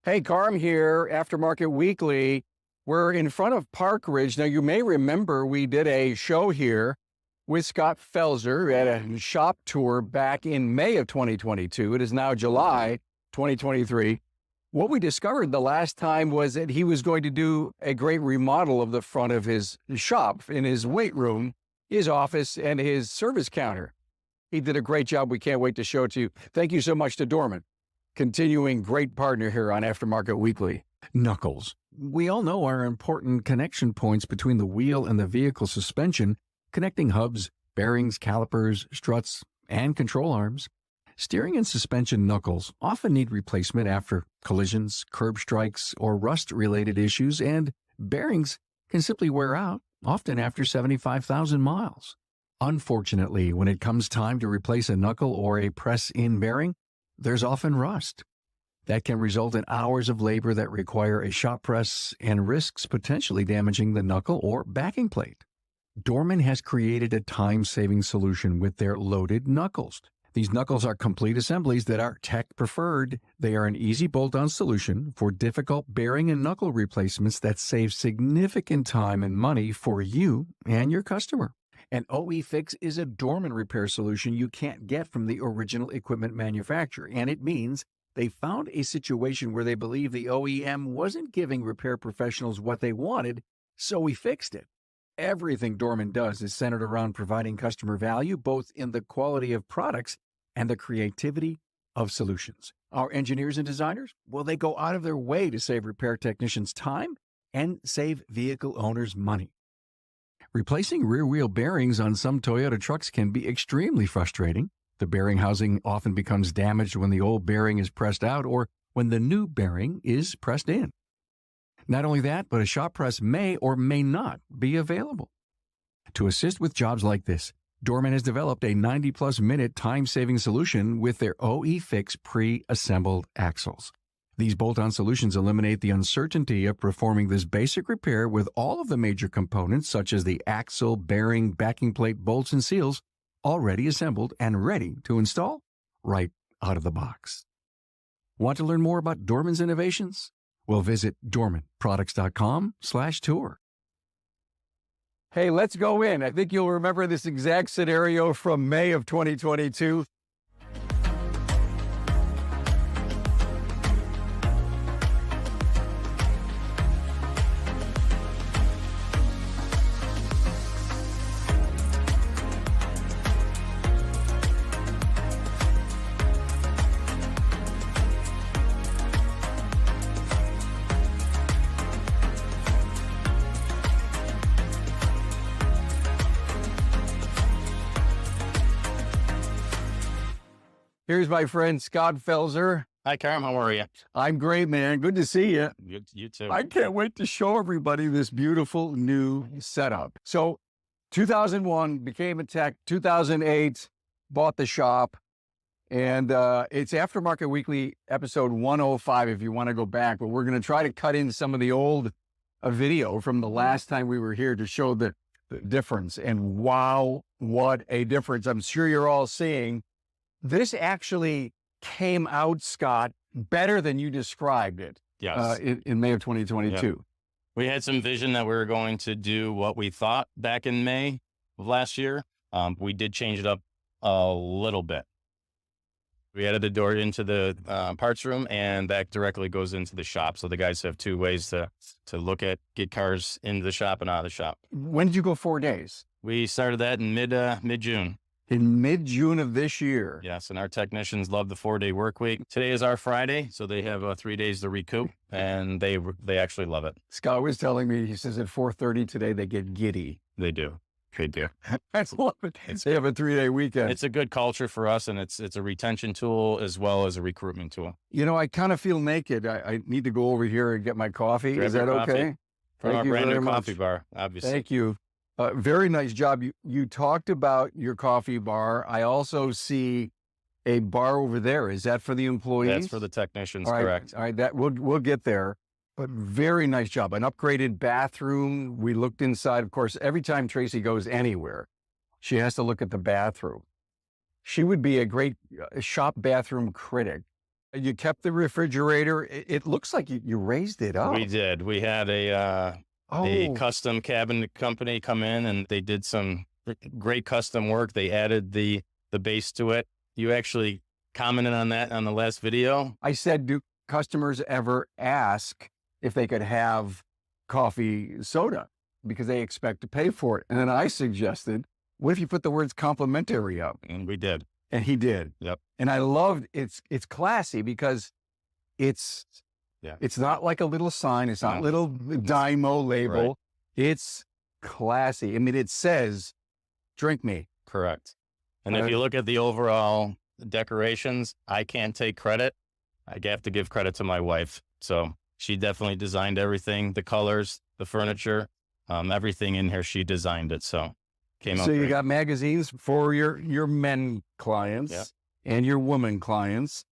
Hey, Carm here, Aftermarket Weekly. We're in front of Park Ridge. Now, you may remember we did a show here with Scott Felser at a shop tour back in May of 2022. It is now July 2023. What we discovered the last time was that he was going to do a great remodel of the front of his shop, in his weight room, his office, and his service counter. He did a great job. We can't wait to show it to you. Thank you so much to Dorman, continuing great partner here on Aftermarket Weekly. Knuckles. We all know are important connection points between the wheel and the vehicle suspension, connecting hubs, bearings, calipers, struts, and control arms. Steering and suspension knuckles often need replacement after collisions, curb strikes, or rust-related issues, and bearings can simply wear out, often after 75,000 miles. Unfortunately, when it comes time to replace a knuckle or a press-in bearing, there's often rust. That can result in hours of labor that require a shop press and risks potentially damaging the knuckle or backing plate. Dorman has created a time-saving solution with their loaded knuckles. These knuckles are complete assemblies that are tech-preferred. They are an easy bolt-on solution for difficult bearing and knuckle replacements that save significant time and money for you and your customer. An OE fix is a Dorman repair solution you can't get from the original equipment manufacturer, and it means they found a situation where they believe the OEM wasn't giving repair professionals what they wanted, so we fixed it. Everything Dorman does is centered around providing customer value, both in the quality of products and the creativity of solutions. Our engineers and designers, well, they go out of their way to save repair technicians time and save vehicle owners money. Replacing rear-wheel bearings on some Toyota trucks can be extremely frustrating. The bearing housing often becomes damaged when the old bearing is pressed out or when the new bearing is pressed in. Not only that, but a shop press may or may not be available. To assist with jobs like this, Dorman has developed a 90-plus minute time-saving solution with their OE Fix pre-assembled axles. These bolt-on solutions eliminate the uncertainty of performing this basic repair with all of the major components, such as the axle, bearing, backing plate, bolts, and seals, already assembled and ready to install right out of the box. Want to learn more about Dorman's innovations? Well, visit dormanproducts.com/tour. Hey, let's go in. I think you'll remember this exact scenario from May of 2022. Here's my friend, Scott Felser. Hi, Carm. How are you? I'm great, man. Good to see you. You too. I can't wait to show everybody this beautiful new setup. So 2001, became a tech. 2008, bought the shop. And it's Aftermarket Weekly, episode 105, if you want to go back. But we're going to try to cut in some of the old video from the last time we were here to show the difference. And wow, what a difference. I'm sure you're all seeing. This actually came out, Scott, better than you described it. Yes. In May of 2022. Yep. We had some vision that we were going to do what we thought back in May of last year. We did change it up a little bit. We added the door into the parts room, and that directly goes into the shop. So the guys have two ways to get cars into the shop and out of the shop. When did you go 4 days? We started that in mid-June. In mid-June of this year. Yes, and our technicians love the 4-day work week. Today is our Friday, so they have 3 days to recoup, and they actually love it. Scott was telling me, he says at 4:30 today they get giddy. They do. They do. I love it. They have a 3-day weekend. It's a good culture for us, and it's a retention tool as well as a recruitment tool. You know, I kind of feel naked. I need to go over here and get my coffee. Grab Is that your coffee okay? from our Thank you brand very new much. coffee bar, obviously. Thank you. Very nice job. You talked about your coffee bar. I also see a bar over there. Is that for the employees? That's for the technicians, All right, correct. All right, that we'll get there. But very nice job. An upgraded bathroom. We looked inside. Of course, every time Tracy goes anywhere, she has to look at the bathroom. She would be a great shop bathroom critic. You kept the refrigerator. It looks like you raised it up. We did. We had a Oh, custom cabinet company come in, and they did some great custom work. They added the base to it. You actually commented on that on the last video. I said, do customers ever ask if they could have coffee soda because they expect to pay for it? And then I suggested, what if you put the words complimentary up? And we did. And he did. Yep. And I loved it's classy because it's Yeah. it's not like a little sign. It's not No. little Dymo label. Right. It's classy. I mean, it says, drink me. Correct. And if you look at the overall decorations, I can't take credit. I have to give credit to my wife. So she definitely designed everything, the colors, the furniture, everything in here. She designed it. So came out So you great. got magazines for your men clients Yep. and your women clients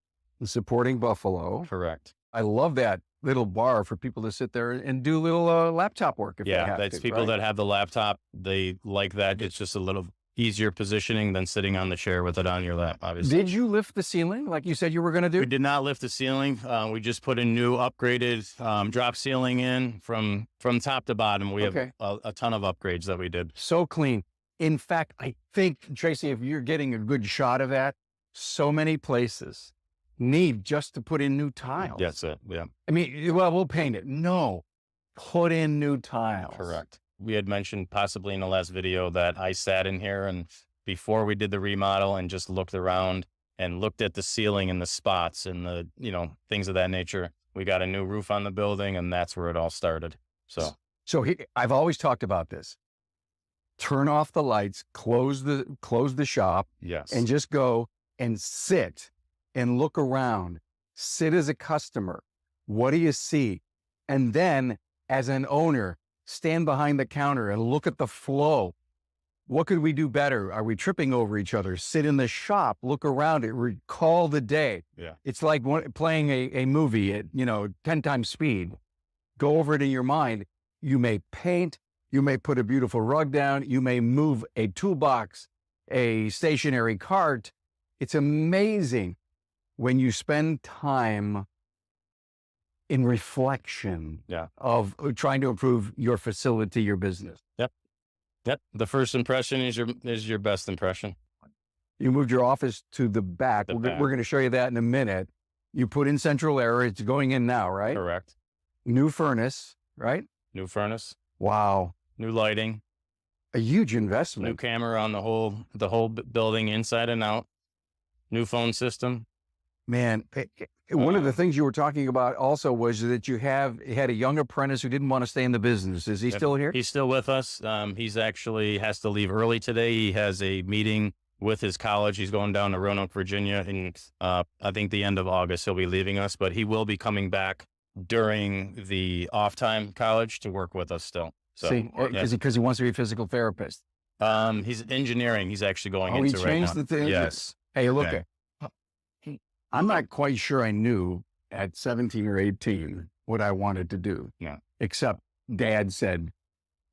supporting Buffalo. Correct. I love that little bar for people to sit there and do little laptop work if they Yeah. have That's to, people right? that have the laptop. They like that. It's just a little easier positioning than sitting on the chair with it on your lap, obviously. Did you lift the ceiling like you said you were going to do? We did not lift the ceiling. We just put a new upgraded drop ceiling in from top to bottom. We Okay. have a ton of upgrades that we did. So clean. In fact, I think, Tracy, if you're getting a good shot of that, so many places need just to put in new tiles. That's it. Yeah. I mean, well, we'll paint it. No, put in new tiles. Correct. We had mentioned possibly in the last video that I sat in here and before we did the remodel and just looked around and looked at the ceiling and the spots and the, things of that nature. We got a new roof on the building and that's where it all started. So I've always talked about this. Turn off the lights, close the shop, yes. and just go and sit and look around. Sit as a customer. What do you see? And then as an owner, stand behind the counter and look at the flow. What could we do better? Are we tripping over each other? Sit in the shop, look around it, recall the day. Yeah. It's like playing a movie at, 10 times speed. Go over it in your mind. You may paint, you may put a beautiful rug down, you may move a toolbox, a stationary cart. It's amazing when you spend time in reflection of trying to improve your facility, your business. Yep. The first impression is your best impression. You moved your office to the back. We're going to show you that in a minute. You put in central air. It's going in now, right? Correct. New furnace, right? New furnace, Wow. new lighting, A huge new investment. camera on the whole building inside and out, new phone system. Man, one of the things you were talking about also was that you had a young apprentice who didn't want to stay in the business. Is he still here? He's still with us. He's actually has to leave early today. He has a meeting with his college. He's going down to Roanoke, Virginia, and I think the end of August he'll be leaving us, but he will be coming back during the off time college to work with us still. So, See, because he wants to be a physical therapist. he's engineering. He's actually going Oh, he into right now. changed the thing. Yes. Hey, look, Okay. I'm not quite sure I knew at 17 or 18 what I wanted to do. Yeah. Except Dad said,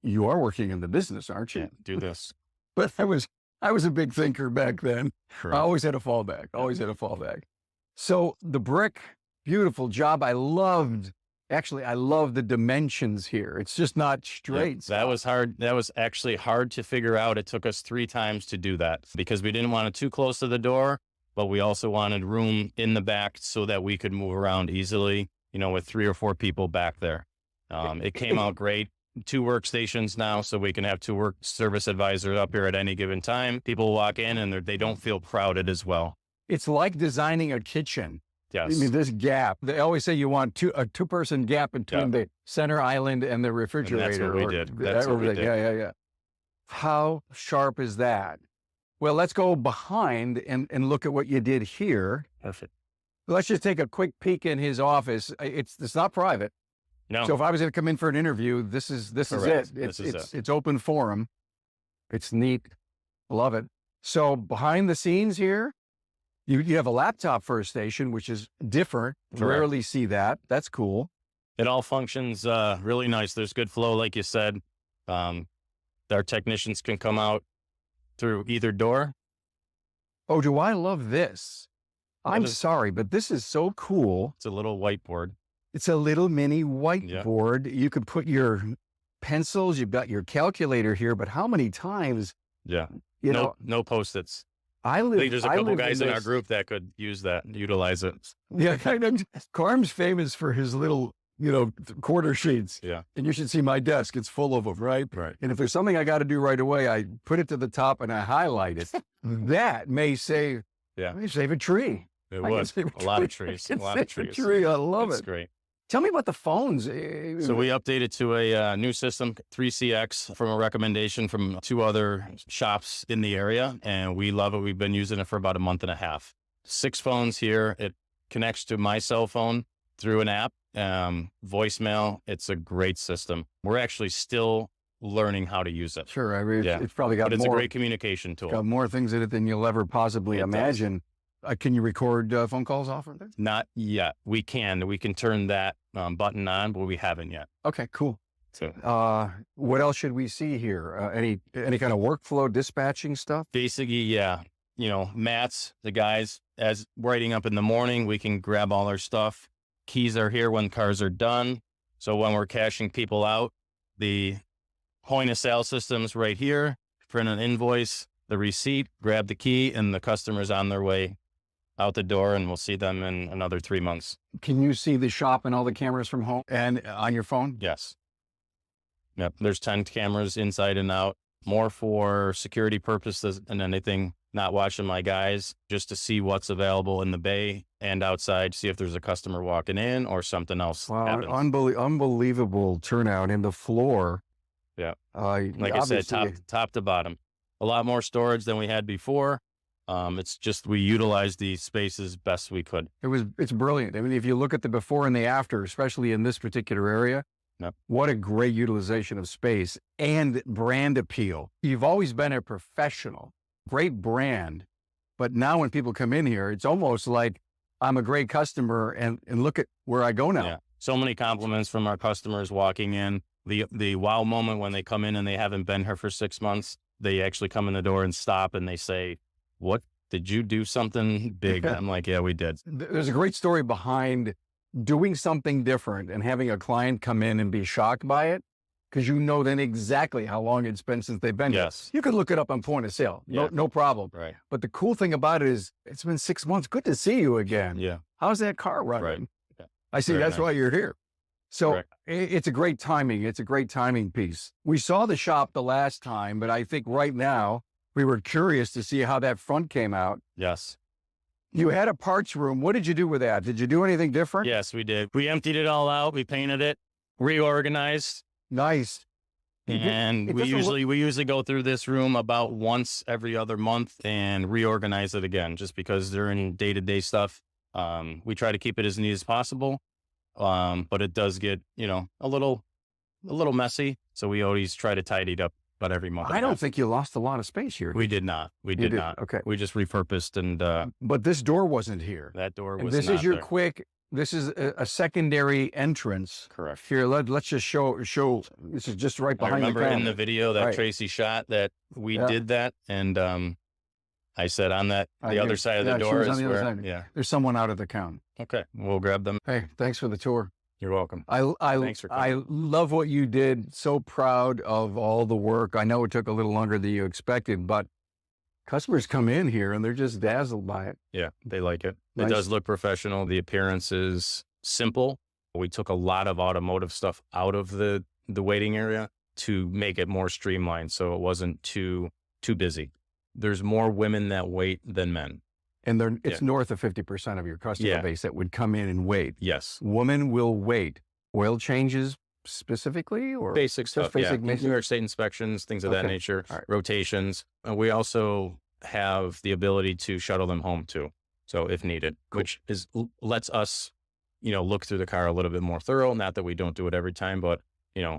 "You are working in the business, aren't you?" Yeah, do this. But I was a big thinker back then. I Correct. always had a fallback. So the brick, beautiful job. I loved the dimensions here. It's just not straight. That was hard. That was actually hard to figure out. It took us 3 times to do that because we didn't want it too close to the door, but we also wanted room in the back so that we could move around easily, with 3 or 4 people back there. It came out great. 2 workstations now, so we can have 2 work service advisors up here at any given time. People walk in and they don't feel crowded as well. It's like designing a kitchen. Yes. I mean, this gap. They always say you want a 2-person gap between the center island and the refrigerator. we did. That's what we did. Yeah. How sharp is that? Well, let's go behind and look at what you did here. Perfect. Let's just take a quick peek in his office. It's not private. No. So if I was going to come in for an interview, this is Correct. it. This is It's open forum. It's neat. Love it. So behind the scenes here, you have a laptop for a station, which is different. Correct. Rarely see that. That's cool. It all functions really nice. There's good flow, like you said. Our technicians can come out through either door. Oh, do I love this? I'm sorry, but this is so cool. It's a little whiteboard. It's a little mini whiteboard. You could put your pencils, you've got your calculator here, but how many times, Yeah. you know, No Post-its. I I live, think there's a I couple live guys in our this- group that could use that, utilize it. Yeah, kind of. Carm's famous for his little, quarter sheets. Yeah. And you should see my desk. It's full of them, right? Right. And if there's something I got to do right away, I put it to the top and I highlight it. That may save, Yeah. may save a tree. It I can was save a lot of tree. trees. I A can lot of save a trees. tree. I love It's it. great. Tell me about the phones. So we updated to a new system, 3CX, from a recommendation from 2 other shops in the area, and we love it. We've been using it for about a month and a half. 6 phones here. It connects to my cell phone through an app, voicemail. It's a great system. We're actually still learning how to use it, Sure. I mean, Yeah. it's probably got but it's a more, great communication tool. got more things in it than you'll ever possibly It does. imagine. Can you record phone calls off of there? Not yet. We can turn that button on, but we haven't yet. Okay, cool. So What else should we see here? Any kind of workflow dispatching stuff? basically, yeah, mats, the guys, as writing up in the morning, we can grab all our stuff. Keys are here when cars are done. So when we're cashing people out, the point of sale system's right here, print an invoice, the receipt, grab the key, and the customer's on their way out the door, and we'll see them in another 3 months. Can you see the shop and all the cameras from home and on your phone? Yes. Yep. There's 10 cameras inside and out, more for security purposes than anything, not watching my guys, just to see what's available in the bay and outside, see if there's a customer walking in or something else Wow, happens. unbelievable turnout in the floor. Yeah. Like I said, top to bottom. A lot more storage than we had before. It's just we utilized these spaces best we could. It's brilliant. I mean, if you look at the before and the after, especially in this particular area, Yep. what a great utilization of space and brand appeal. You've always been a professional, great brand, but now when people come in here, it's almost like I'm a great customer and look at where I go now. Yeah. So many compliments from our customers walking in. The wow moment when they come in and they haven't been here for 6 months, they actually come in the door and stop and they say, "What, did you do something big?" I'm like, "Yeah, we did." There's a great story behind doing something different and having a client come in and be shocked by it, because you know then exactly how long it's been since they've been here. Yes. You could look it up on point of sale. Yeah. No problem. Right. But the cool thing about it is it's been 6 months. Good to see you again. Yeah. How's that car running? Right. Yeah. I see. Very That's nice. why you're here. So Correct. it's a great timing. It's a great timing piece. We saw the shop the last time, but I think right now we were curious to see how that front came out. Yes. You had a parts room. What did you do with that? Did you do anything different? Yes, we did. We emptied it all out. We painted it, reorganized, Nice. and it we doesn't look- usually go through this room about once every other month and reorganize it again, just because during day-to-day stuff, we try to keep it as neat as possible. But it does get, a little messy. So we always try to tidy it up about every month. I don't think you lost a lot of space here. We did not. We You did not. Okay. We just repurposed, and But this door wasn't here. that door And was this not is your there. quick, this is a secondary entrance. Correct. Here, let's just show, this is just right I behind the remember in counter. the video that Right. Tracy shot that we Yeah. did that, and I said on that I the other did. side of Yeah, the she door was on is the other where. side. Yeah. There's someone out of the counter. Okay. We'll grab them. Hey, thanks for the tour. You're welcome. I Thanks for I love what you did. So proud of all the work. I know it took a little longer than you expected, but customers come in here and they're just dazzled by it. Yeah, they like it. Nice. It does look professional. The appearance is simple. We took a lot of automotive stuff out of the waiting area to make it more streamlined, so it wasn't too busy. There's more women that wait than men. And it's Yeah. north of 50% of your customer Yeah. base that would come in and wait. Yes. Women will wait. Oil changes specifically, or Basic stuff. basic Yeah. maintenance? New York State inspections, things of that Okay. nature, All right. rotations. We also have the ability to shuttle them home too. So if needed, Cool. which lets us, look through the car a little bit more thorough. Not that we don't do it every time, but,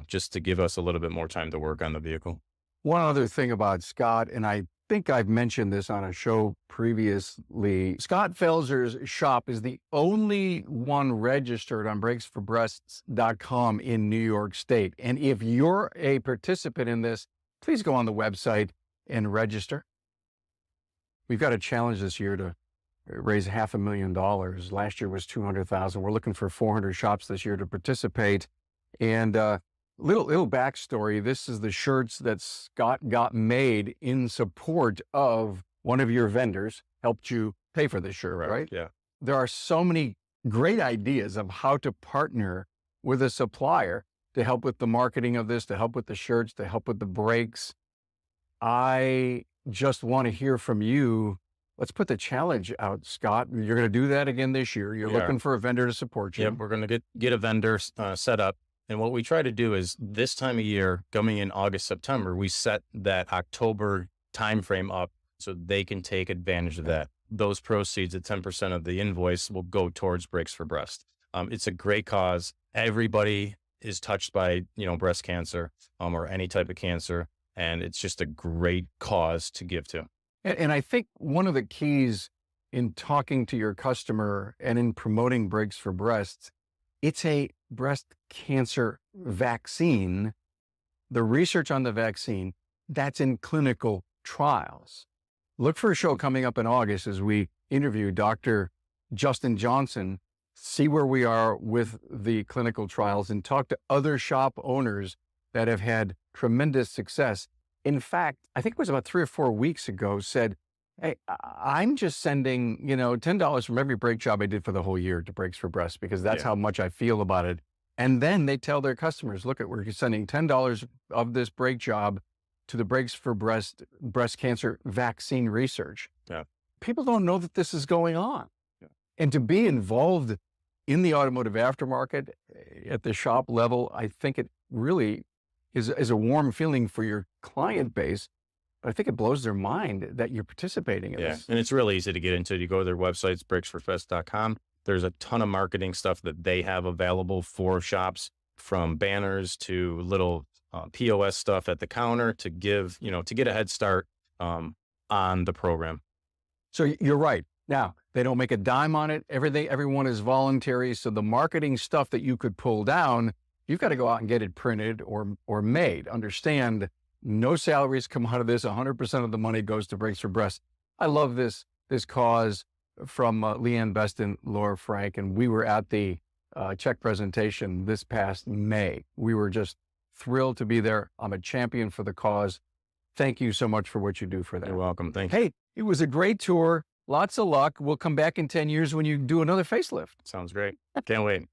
just to give us a little bit more time to work on the vehicle. One other thing about Scott, and I think I've mentioned this on a show previously, Scott Felser's shop is the only one registered on brakesforbreasts.com in New York State. And if you're a participant in this, please go on the website and register. We've got a challenge this year to raise $500,000. Last year was 200,000. We're looking for 400 shops this year to participate. And little backstory. This is the shirts that Scott got made in support of one of your vendors, helped you pay for this shirt, right? Yeah. There are so many great ideas of how to partner with a supplier to help with the marketing of this, to help with the shirts, to help with the brakes. I just want to hear from you. Let's put the challenge out, Scott. You're going to do that again this year. You're looking for a vendor to support you. Yep, we're going to get a vendor set up. And what we try to do is this time of year, coming in August, September, we set that October timeframe up so they can take advantage of that. Those proceeds at 10% of the invoice will go towards Breaks for Breast. It's a great cause. Everybody is touched by, breast cancer or any type of cancer. And it's just a great cause to give to. And I think one of the keys in talking to your customer and in promoting Breaks for Breasts, it's a breast cancer vaccine. The research on the vaccine, that's in clinical trials. Look for a show coming up in August as we interview Dr. Justin Johnson, see where we are with the clinical trials, and talk to other shop owners that have had tremendous success. In fact, I think it was about 3 or 4 weeks ago, said, hey, I'm just sending, $10 from every brake job I did for the whole year to Breaks for Breast, because that's how much I feel about it. And then they tell their customers, look, we're sending $10 of this brake job to the Breaks for Breast cancer vaccine research. Yeah. People don't know that this is going on. Yeah. And to be involved in the automotive aftermarket at the shop level, I think it really is a warm feeling for your client base. But I think it blows their mind that you're participating in this. And it's really easy to get into. You go to their websites, breaksforfest.com. There's a ton of marketing stuff that they have available for shops, from banners to little POS stuff at the counter to give, to get a head start on the program. So you're right. Now, they don't make a dime on it. Everyone is voluntary. So the marketing stuff that you could pull down, you've got to go out and get it printed or made. Understand, no salaries come out of this. 100% of the money goes to Breaks for Breast. I love this cause from Leanne Best and Laura Frank. And we were at the check presentation this past May. We were just thrilled to be there. I'm a champion for the cause. Thank you so much for what you do for that. You're welcome. Thank you. Hey, it was a great tour. Lots of luck. We'll come back in 10 years when you do another facelift. Sounds great. Can't wait.